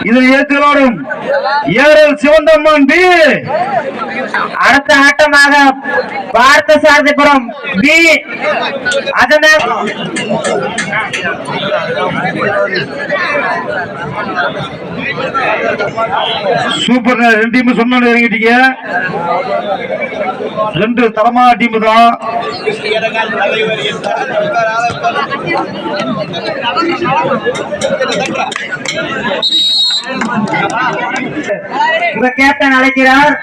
இதில் ஏற்றுவோடும் ஏரல் சிவந்தம்மன் பி. அடுத்த ஆட்டமாக பார்த்த சாரதிபுரம் பி. அதனால் சூப்பர். ரெண்டு டீம் சொன்ன இறங்கிட்டீங்க. ரெண்டு தரமான டீம் தான். உங்க கேப்டன் அழைக்கிறார்.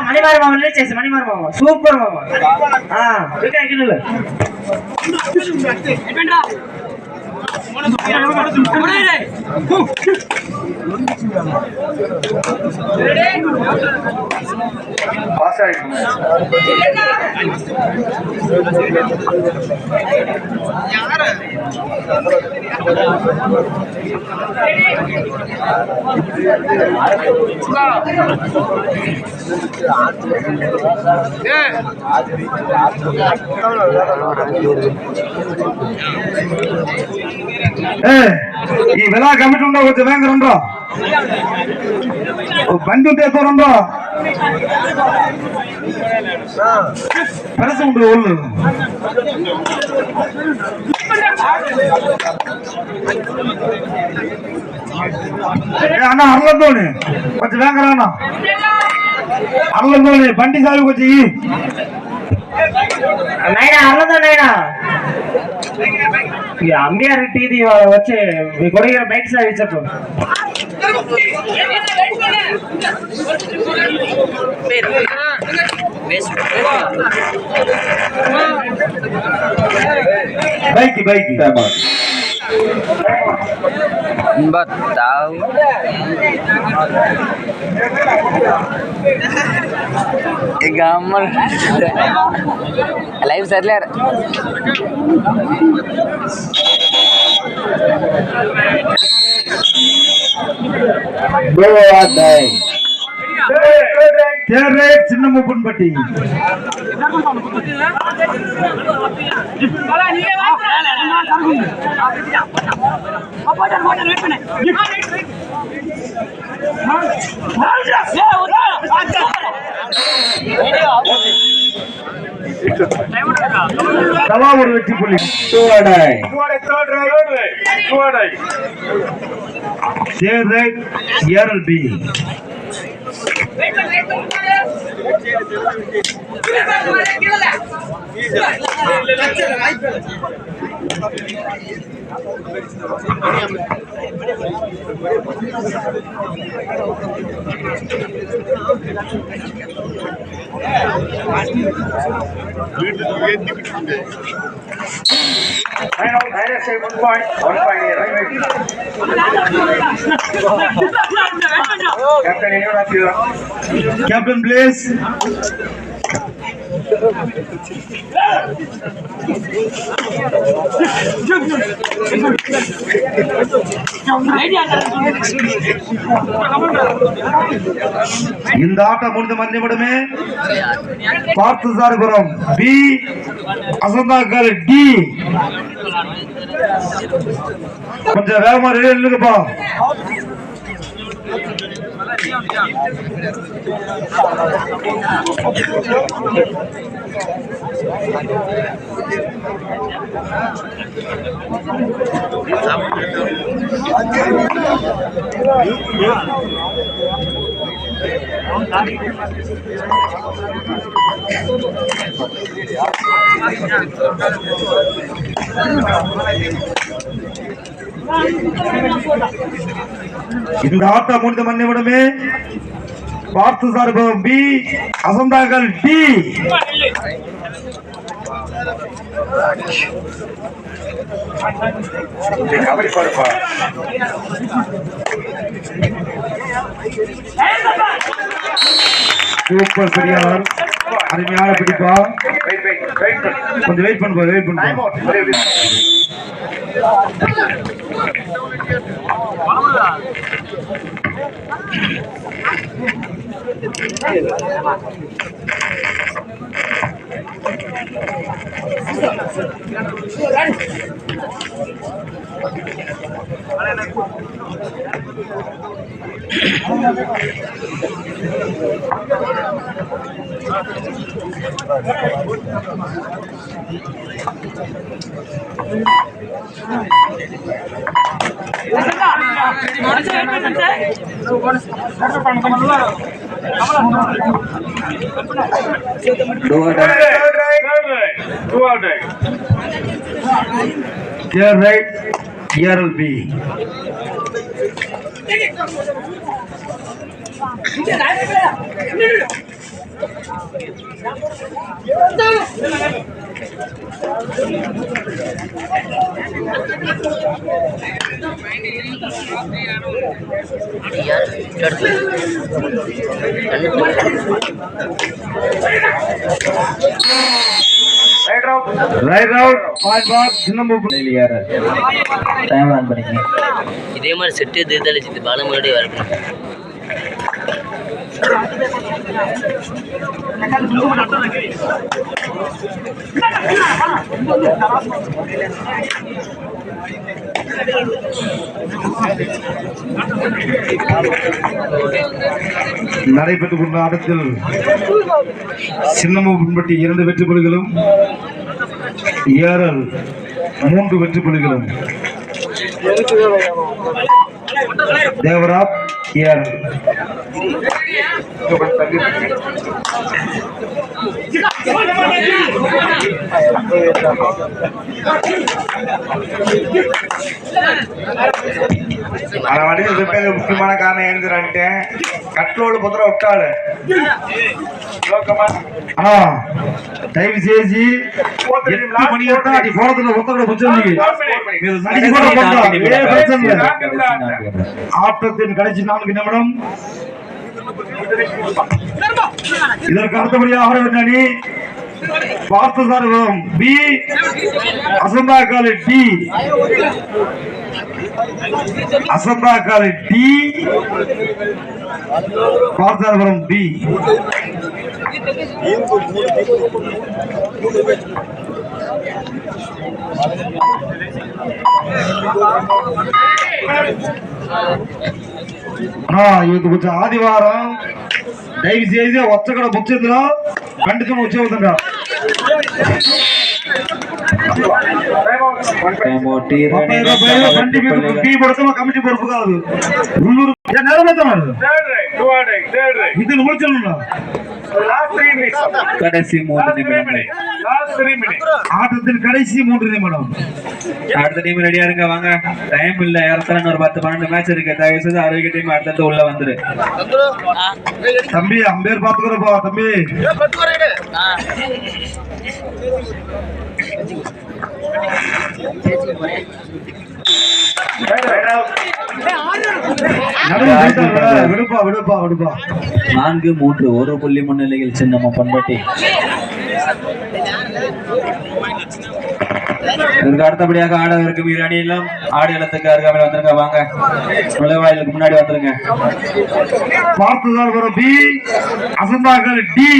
மணிமாரி மாமா மணிமாரி மாமா சூப்பர் மாமா. ఈ వెలా కమిటీ ఉండవు కొంచెం వేగంగా ఉండవు బండి ఉంటే ఉండవు పెరస ఉండు ఒళ్ళు అన్న అర్లంతోని కొంచెం వేగంగా అన్న అర్లంతోని బండి సాగు కొంచెం నైనా అర్లంతో నైనా అంబియార్ టీది వచ్చే కొడుకు బైక్ సాగించట్టు బైక్ బైక్ बताओ लाइव सरले చిన్న ముప్పును బట్టి ஒரு வெற்றி புள்ளி. ஏரல் பி. Captain, please. இந்த ஆட்டம் முடிந்த மன்னிவிடமே. பார்த்தசாரபுரம் பி. அசந்தாக்கல் டி. கொஞ்சம் வேகமா ரெடி இல்லைப்பா. இந்த ஆட்டம் முடிந்த மன்னிவிடமே. பார்த்தசாரபுரம் பி. அசந்தாக்கல் டி. சூப்பர் பெரியார், அருமையான பிடிப்பா. கொஞ்சம் வெயிட் பண்ணுப்பா, வெயிட் பண்ணுப்பா. Clear right, here will be. Right out, point back, time on பண்ணிக்கங்க. இதே மாதிரி செட்டு தீர்த்தளிச்சு பாலம் முன்னாடி வரணும். நடைபெற்றுக் கொண்ட ஆட்டத்தில் சின்னம்பட்டி 2 வெற்றி புள்ளிகளும் ஏரல் 3 வெற்றி புள்ளிகளும். தேவராப் ஏரல் முக்கியமான காரணம் எழுதுறான்ட்டு கட்லோடு புத்திர விட்டாள் దయவு చేసి 8 మణి యొక్క అది ఫోటోలో ఒక్కడే కూర్చోండి మీరు నడిచి కూడా పోండి ఏ ప్రశ్న లేదు ఆఫ్టర్ దిన్ கடைசி 4 நிமிடம் இதற்கு அடுத்தபடியாக ஆரம்பித்தனி பார்த்தசாரகம் பி அசந்தாக்காலை டி அசந்தாக்காலை டி பார்த்தசாரகம் பி ಇವತ್ತು కొంచెం ఆదివారం దయచేసి వచ్చకడ ముచ్చిందిలో ఖండితం వచ్చేవుతుందా కమిటీ పొరుపు కాదు ఉల్లూరు నిలబెడుతున్నారు ఇది నిల్చున్నా கடைசி 3 நிமிடங்கள். ஆட்டத்தின் கடைசி 3 நிமிடம். அடுத்த டீம் ரெடியா இருங்க, வாங்க. டைம் இல்ல, யாரத்தாலும் ஒரு 10-12 மேட்ச் இருக்கு. தயவு செய்து ஆரோக்கிய டீம் அடுத்த உள்ள வந்துரு. தம்பி அம்பேர் பாத்துக்கிறப்பா தம்பி. விடுப்பா விடுப்பா விடுப்பா. 4-3 ஒரு புள்ளி முன்னிலையில் சின்னம பண்பட்டி. இதற்கு அடுத்தபடியாக ஆடவருக்கு மீது அணியிலும் ஆடு இடத்துக்கு அருகாமல் வந்துருங்க, வாங்க. நுழைவாயிலுக்கு முன்னாடி வந்துருங்க. பார்த்துதான் வரும் பி அசந்தாக்கள் டி.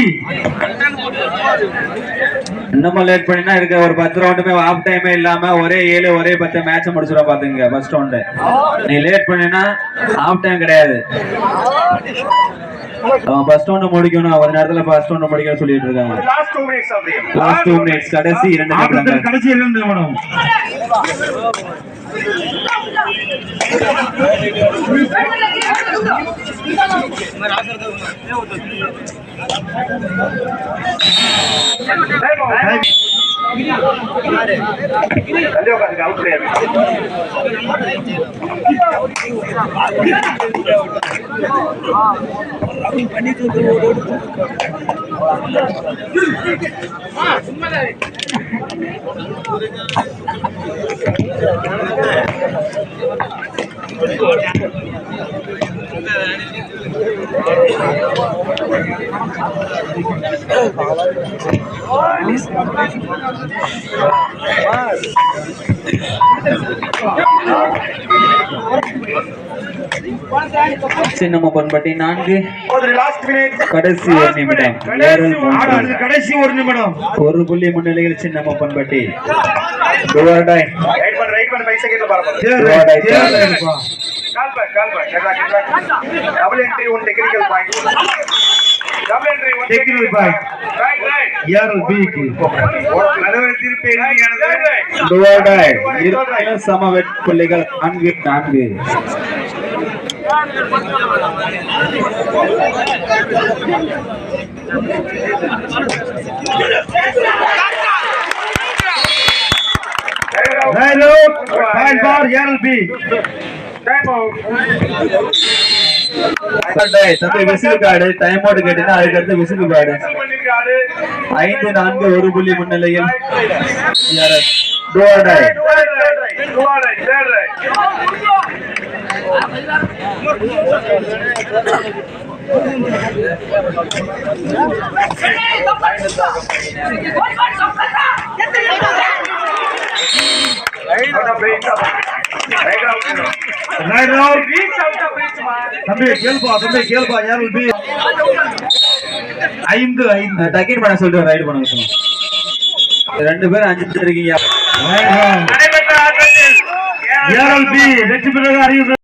இன்னமும் லேட் பண்ணினா இருக்க ஒரு 10 ரவுண்டுமே ஆஃப் டைமே இல்லாம ஒரே 7 ஒரே 10 மேட்ச் முடிச்சுட பாத்துங்க. ஃபர்ஸ்ட் ரவுண்டு நீ லேட் பண்ணினா ஆஃப் டைம் கிடையாது. ஃபர்ஸ்ட் ரவுண்ட் முடிக்கணும், ஒரு நேரத்துல ஃபர்ஸ்ட் ரவுண்ட் முடிக்க சொல்லிட்டு இருக்காங்க. லாஸ்ட் 2 மினிட்ஸ் கடைசி 2 நிமிடங்கள். கடைசி 2 நிமிடம். சின்னம பொன்பட்டி 4 லாஸ்ட் மினிட் கடைசி ஒரு நிமிடம் கடைசி ஒரு நிமிடம் ஒரு புள்ளி முன்னிலையில் சின்னம பொன்பட்டி ரைட் பண்ண 5 செகண்ட்ல பாருங்க double entry on technical point technical point யாரல் பிக்கு நடுவர் தீர்ப்பு இறுதியானது சமவெட் புள்ளிகள் 4 தம்பி விசில் கார்டு டைம் அவுட் கேட்டீங்கன்னா அதுக்கு அடுத்து விசில் கார்டு 5-4 ஒரு புள்ளி முன்னிலையில் கேள்பா யாரல் பி 5 டக்கின் பண்ண சொல்லிட்டு ரைடு பண்ண சொல்லுங்க 2 பேரும் 5 இருக்கீங்க யாரல் பி வெற்றி பெற்ற அறிவு